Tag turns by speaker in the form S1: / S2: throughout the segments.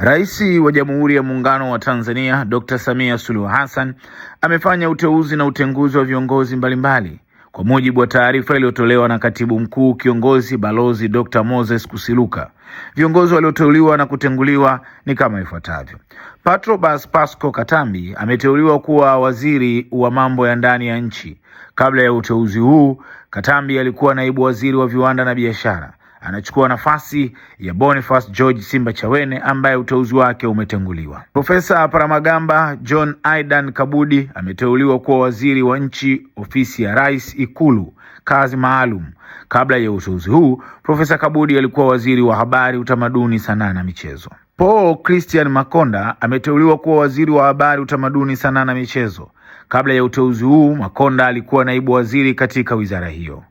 S1: Rais wa Jamhuri ya Muungano wa Tanzania Dr. Samia Suluhu Hassan amefanya uteuzi na utenguzi wa viongozi mbalimbali. Kwa mujibu wa taarifa iliyotolewa na Katibu Mkuu Kiongozi Balozi Dr. Moses Kusiluka, viongozi walioteuliwa na kutenguliwa ni kama ifuatavyo. Patrobas Pasco Katambi ameteuliwa kuwa waziri wa mambo ya ndani ya nchi. Kabla ya uteuzi huu, Katambi alikuwa naibu waziri wa viwanda na biashara. Anachukua nafasi ya Boniface George Simbachawene ambaye uteuzi wake umetenguliwa. Profesa Paramagamba John Aidan Kabudi ameteuliwa kuwa waziri wa nchi, ofisi ya Rais, Ikulu, kazi maalum. Kabla ya uteuzi huu, Profesa Kabudi alikuwa waziri wa habari, utamaduni, sanaa na michezo. Paul Christian Makonda ameteuliwa kuwa waziri wa habari, utamaduni, sanaa na michezo. Kabla ya uteuzi huu, Makonda alikuwa naibu waziri katika wizara hiyo.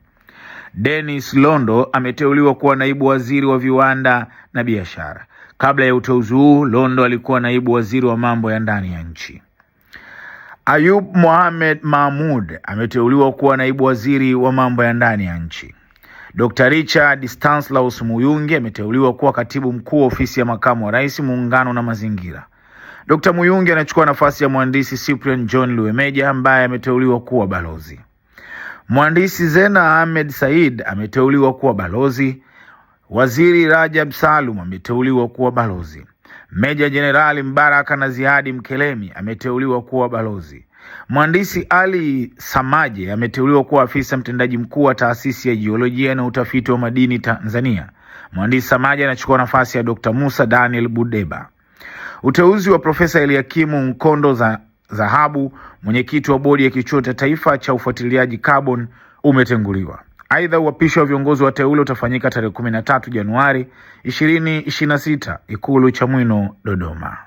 S1: Dennis Londo ameteuliwa kuwa naibu waziri wa viwanda na biashara. Kabla ya uteuzi huu, Londo alikuwa naibu waziri wa mambo ya ndani ya nchi. Ayub Mohamed Mahmoud ameteuliwa kuwa naibu waziri wa mambo ya ndani ya nchi. Dr. Richard Stanislaus Muyungi ameteuliwa kuwa katibu mkuu ofisi ya makamu wa rais, muungano na mazingira. Dr. Muyungi anachukua nafasi ya mhandisi Cyprian John Luemeja ambaye ameteuliwa kuwa balozi. Mhandisi Zena Ahmed Said ameteuliwa kuwa balozi. Waziri Rajab Salum ameteuliwa kuwa balozi. Meja Jenerali Mbaraka Naziadi Mkelemi ameteuliwa kuwa balozi. Mhandisi Ali Samaje ameteuliwa kuwa afisa mtendaji mkuu wa taasisi ya jiolojia na utafiti wa madini Tanzania. Mhandisi Samaje anachukua nafasi ya Dr. Musa Daniel Budeba. Uteuzi wa Profesa Eliakimu Mkondo Zahabu, mwenyekiti wa bodi ya Kichuo cha Taifa cha Ufuatiliaji Carbon, umetenguliwa. Aidha, uapisho wa viongozi wateule utafanyika tarehe 13 Januari 2026 Ikulu Chamwino, Dodoma.